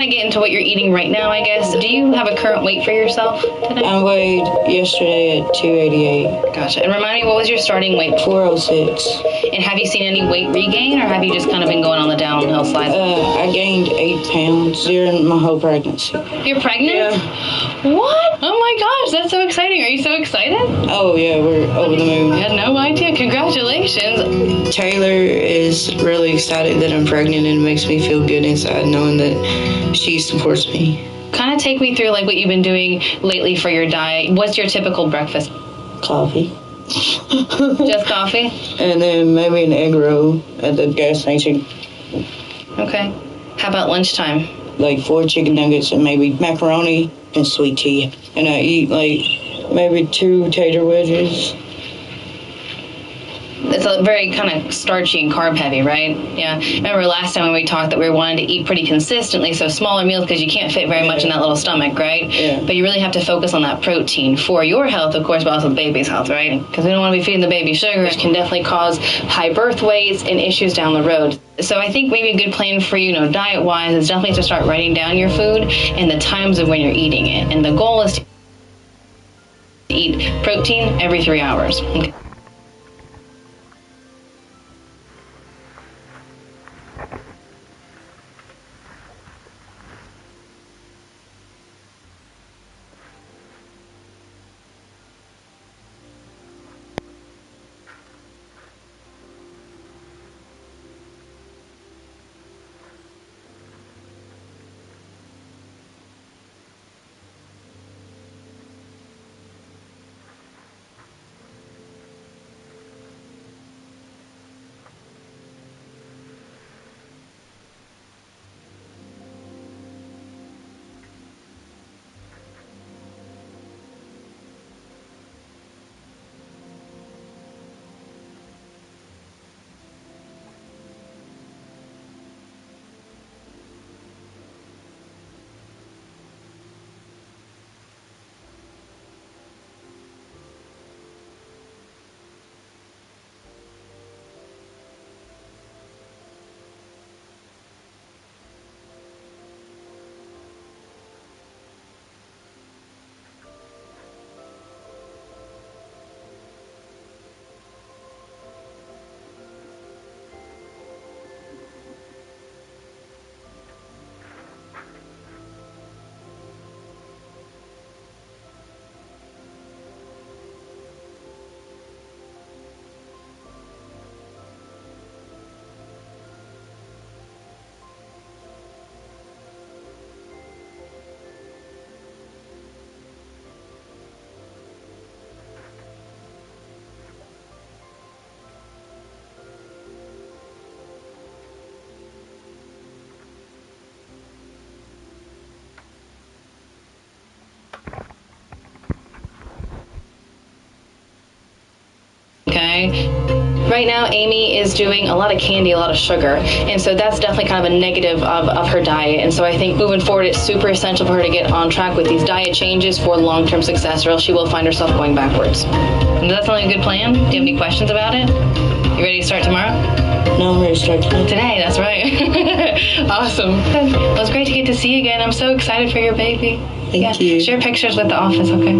I get into what you're eating right now, I guess. Do you have a current weight for yourself today? I weighed yesterday at 288. Gotcha. And remind me, what was your starting weight? 406. And have you seen any weight regain, or have you just kind of been going on the downhill slide? I gained 8 pounds during my whole pregnancy. You're pregnant? Yeah. What? Oh my gosh, that's so exciting. Are you so excited? Oh yeah, we're over the moon. I had no idea. Congratulations. Taylor is really excited that I'm pregnant, and it makes me feel good inside knowing that she supports me. Kind of take me through like what you've been doing lately for your diet. What's your typical breakfast? Coffee. Just coffee? And then maybe an egg roll at the gas station. Okay. How about lunchtime? Like 4 chicken nuggets and maybe macaroni and sweet tea. And I eat like maybe 2 tater wedges. It's a very kind of starchy and carb heavy, right? Yeah. Remember last time when we talked that we were wanting to eat pretty consistently, so smaller meals because you can't fit very much in that little stomach, right? Yeah. But you really have to focus on that protein for your health, of course, but also the baby's health, right? Because we don't want to be feeding the baby sugar, which can definitely cause high birth weights and issues down the road. So I think maybe a good plan for you, diet-wise, is definitely to start writing down your food and the times of when you're eating it. And the goal is to eat protein every 3 hours. Okay. Okay. Right now, Amy is doing a lot of candy, a lot of sugar, and so that's definitely kind of a negative of her diet. And so I think moving forward, it's super essential for her to get on track with these diet changes for long-term success, or else she will find herself going backwards. Does that sound like a good plan? Do you have any questions about it? You ready to start tomorrow? No, I'm ready to start today. Today, that's right. Awesome. Well, it's great to get to see you again. I'm so excited for your baby. Thank you. Share pictures with the office, okay?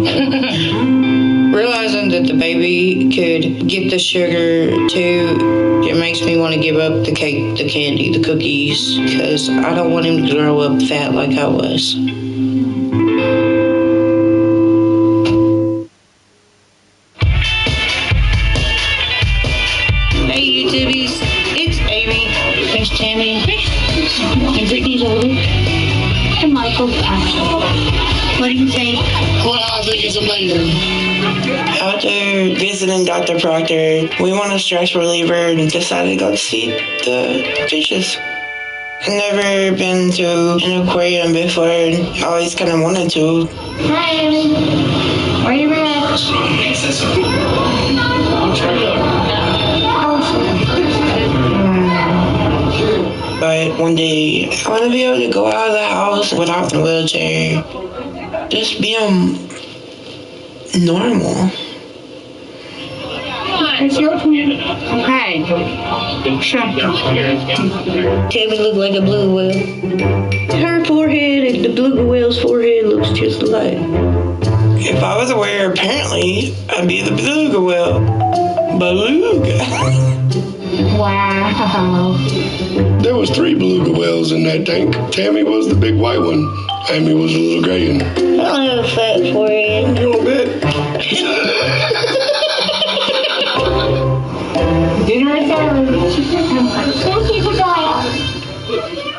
Realizing that the baby could get the sugar too, it makes me want to give up the cake, the candy, the cookies, because I don't want him to grow up fat like I was. Hey YouTubies, it's Amy. There's Tammy. And Brittany's over. And Michael's back. What do you think? Well, I think it's amazing. After visiting Dr. Proctor, we want a stress reliever and decided to go see the fishes. I've never been to an aquarium before and I always kind of wanted to. Hi, Amy. Where are you at? But one day, I want to be able to go out of the house without a wheelchair. Just be normal. It's your turn. Okay. Tammy looked like a beluga whale. Her forehead and the beluga whale's forehead looks just alike. If I was a were, apparently, I'd be the beluga whale. Beluga. Wow. There was 3 beluga whales in that tank. Tammy was the big white one. Amy was a little gray one. I don't have a fat forehead. You don't bet. Dinner is served. Thank you for going.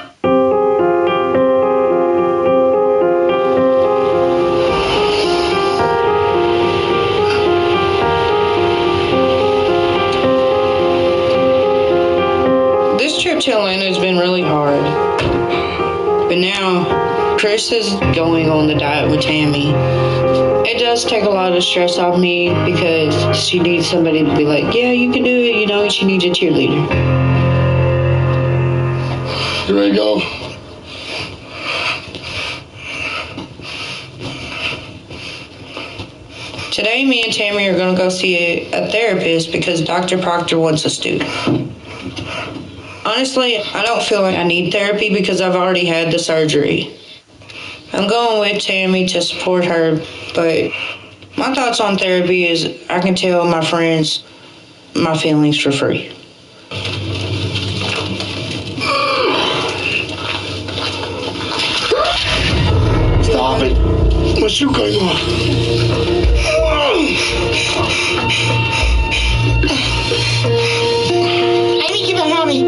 This trip to Atlanta has been really hard. But now, Chris is going on the diet with Tammy. It does take a lot of stress off me because she needs somebody to be like, yeah, you can do it. You know, she needs a cheerleader. You ready to go? Today, me and Tammy are going to go see a therapist because Dr. Proctor wants us to. Honestly, I don't feel like I need therapy because I've already had the surgery. I'm going with Tammy to support her, but my thoughts on therapy is I can tell my friends my feelings for free. Stop it. My shoe came off. Amy, give it mommy.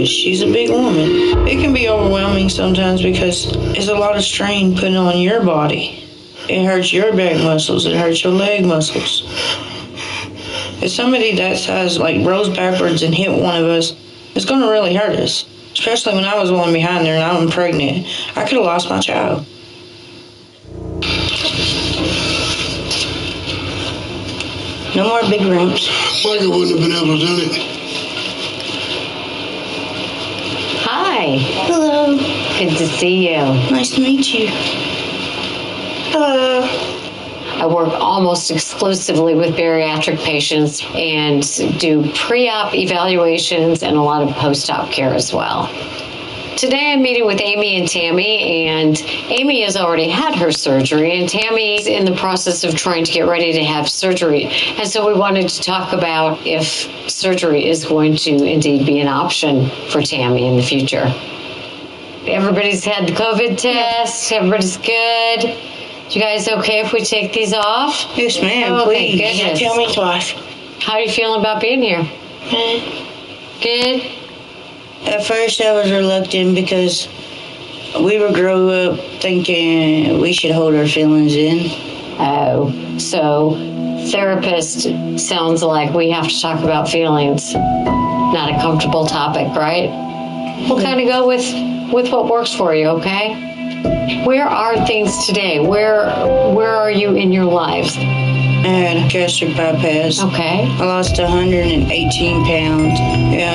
She's a big woman. It can be overwhelming sometimes because it's a lot of strain put on your body. It hurts your back muscles. It hurts your leg muscles. If somebody that size like rose backwards and hit one of us, it's going to really hurt us. Especially when I was the one behind there and I'm pregnant. I could have lost my child. No more big ramps. Michael wouldn't have been able to do it. Hi. Hello. Good to see you. Nice to meet you. Hello. I work almost exclusively with bariatric patients and do pre-op evaluations and a lot of post-op care as well. Today I'm meeting with Amy and Tammy, and Amy has already had her surgery, and Tammy's in the process of trying to get ready to have surgery. And so we wanted to talk about if surgery is going to indeed be an option for Tammy in the future. Everybody's had the COVID test. Everybody's good. You guys okay if we take these off? Yes, ma'am, Oh, please. thank goodness. Tell me twice. How are you feeling about being here? Good? At first, I was reluctant because we were grow up thinking we should hold our feelings in. Oh, so therapist sounds like we have to talk about feelings. Not a comfortable topic, right? We'll kind of go with what works for you, okay? Where are things today? Where are you in your lives? I had a gastric bypass. Okay. I lost 118 pounds. Yeah,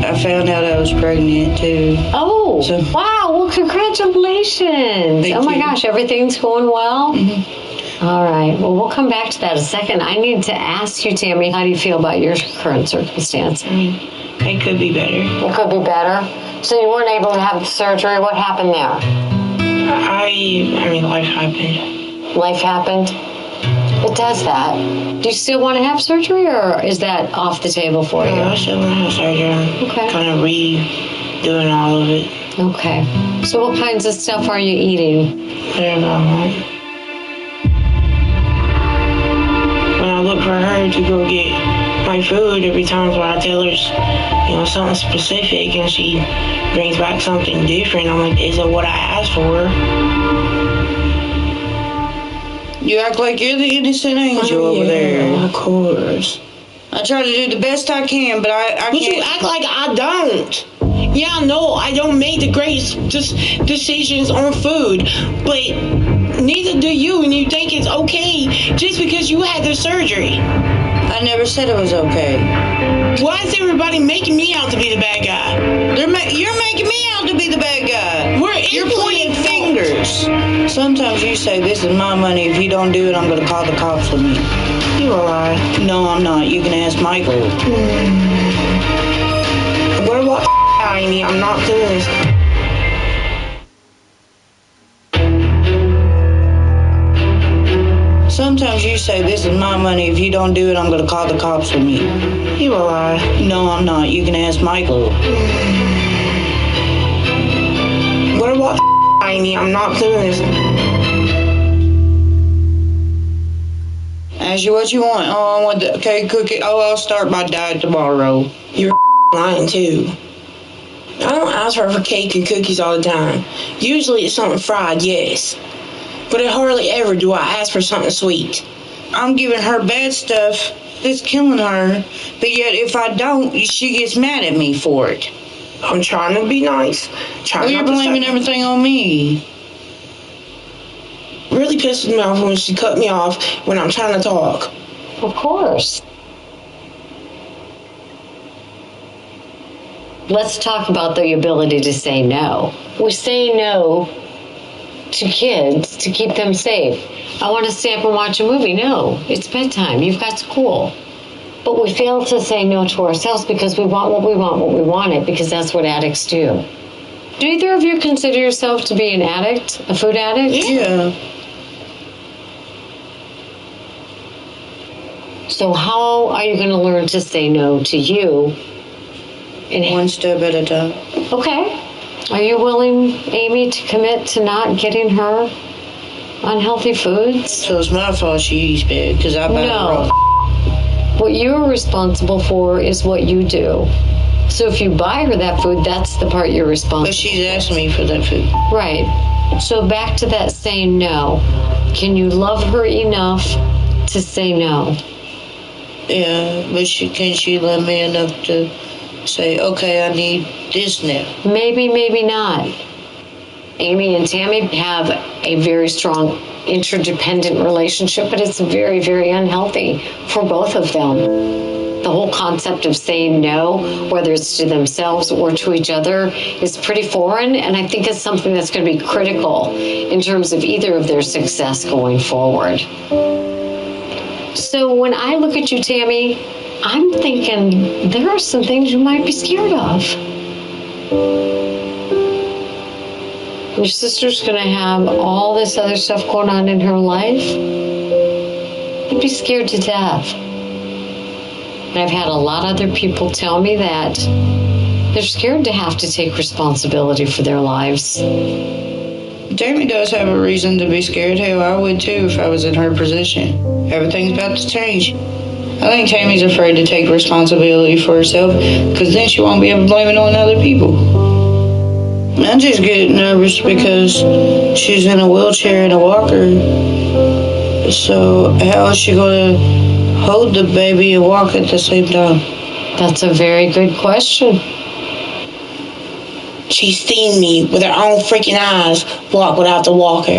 I found out I was pregnant too. Oh, So- wow. Well, congratulations. Thank Oh my you. gosh, everything's going well? All right. Well, we'll come back to that in a second. I need to ask you, Tammy, how do you feel about your current circumstance? It could be better. It could be better. So you weren't able to have the surgery. What happened there? I mean, life happened. Life happened? It does that. Do you still want to have surgery, or is that off the table for you? I still want to have surgery. I'm Okay. kind of redoing all of it. Okay. So what kinds of stuff are you eating? Whatever I want. When I look for her to go get my food, every time when I tell her, something specific, and she brings back something different, I'm like, is it what I asked for? You act like you're the innocent angel over there. Of course. I try to do the best I can, but I can't. But you act like I don't. Yeah, no, I don't make the great decisions on food, but neither do you, and you think it's okay just because you had the surgery. I never said it was okay. Why is everybody making me out to be the bad guy? You're making me out to be the bad guy. You're pointing fingers. Sometimes you say, this is my money. If you don't do it, I'm going to call the cops on you. You a lie. No, I'm not. You can ask Michael. What about Amy? I'm not doing this. Sometimes you say, this is my money. If you don't do it, I'm going to call the cops on you. You a lie. No, I'm not. You can ask Michael. What about Amy? I'm not doing this. Ask you what you want. Oh, I want the cake cookie. Oh, I'll start my diet tomorrow. You're lying too. I don't ask her for cake and cookies all the time. Usually it's something fried, yes. But I hardly ever do I ask for something sweet. I'm giving her bad stuff that's killing her, but yet if I don't, she gets mad at me for it. I'm trying to be nice. Oh, you're blaming everything on me. Really pisses me off when she cut me off when I'm trying to talk. Of course. Let's talk about the ability to say no. We say no to kids to keep them safe. I want to stay up and watch a movie. No, it's bedtime. You've got school. But we fail to say no to ourselves because we want what we want, because that's what addicts do. Do either of you consider yourself to be an addict, a food addict? Yeah. So how are you going to learn to say no to you? One step at a time. Okay. Are you willing, Amy, to commit to not getting her unhealthy foods? So it's my fault she eats bad because I buy her No. What you're responsible for is what you do. So if you buy her that food, that's the part you're responsible for. But she's asking me for that food. Right. So back to that saying no. Can you love her enough to say no? Yeah, but can she love me enough to say, okay, I need this now? Maybe, maybe not. Amy and Tammy have a very strong interdependent relationship, but it's very, very unhealthy for both of them. The whole concept of saying no, whether it's to themselves or to each other, is pretty foreign, and I think it's something that's going to be critical in terms of either of their success going forward. So when I look at you, Tammy, I'm thinking there are some things you might be scared of. Your sister's going to have all this other stuff going on in her life. I'd be scared to death. And I've had a lot of other people tell me that they're scared to have to take responsibility for their lives. Tammy does have a reason to be scared. Hell, I would too if I was in her position. Everything's about to change. I think Tammy's afraid to take responsibility for herself because then she won't be able to blame it on other people. I just get nervous because she's in a wheelchair and a walker. So how is she going to hold the baby and walk at the same time? That's a very good question. She's seen me with her own freaking eyes walk without the walker.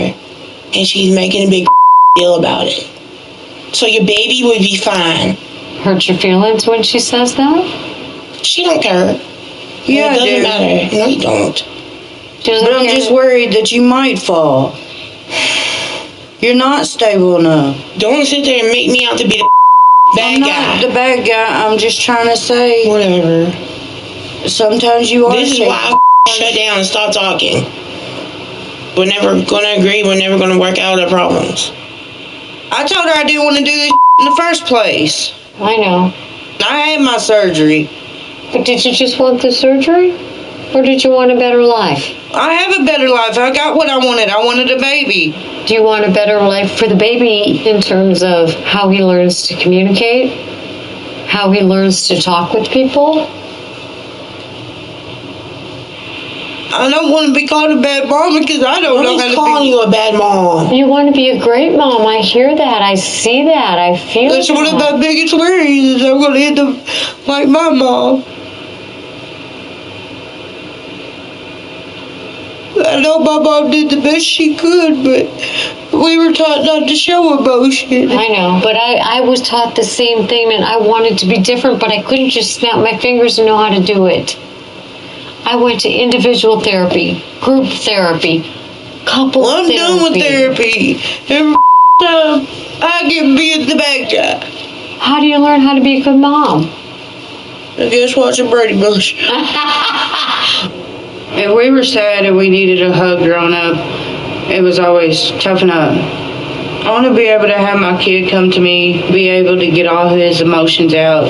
And she's making a big deal about it. So your baby would be fine. Hurt your feelings when she says that? She don't care. Yeah, it doesn't matter. No, you don't. But I'm just worried that you might fall. You're not stable enough. Don't sit there and make me out to be the bad guy. I'm not the bad guy. I'm just trying to say. Whatever. Sometimes you are. This is why I shut down and stop talking. We're never going to agree. We're never going to work out our problems. I told her I didn't want to do this in the first place. I know. I had my surgery. But did you just want the surgery? Or did you want a better life? I have a better life. I got what I wanted. I wanted a baby. Do you want a better life for the baby in terms of how he learns to communicate? How he learns to talk with people? I don't want to be called a bad mom because I don't know how to be. calling you a bad mom. You want to be a great mom. I hear that. I see that. I feel That's that. one of my biggest worries is I'm going to end up like my mom. I I know my mom did the best she could, but we were taught not to show emotion. I know, but I was taught the same thing, and I wanted to be different, but I couldn't just snap my fingers and know how to do it. I went to individual therapy, group therapy, couple I'm therapy. done with therapy. Every time I get being the bad guy. How do you learn how to be a good mom? I guess watching Brady Bunch. If we were sad and we needed a hug growing up, it was always toughen up. I want to be able to have my kid come to me, be able to get all his emotions out.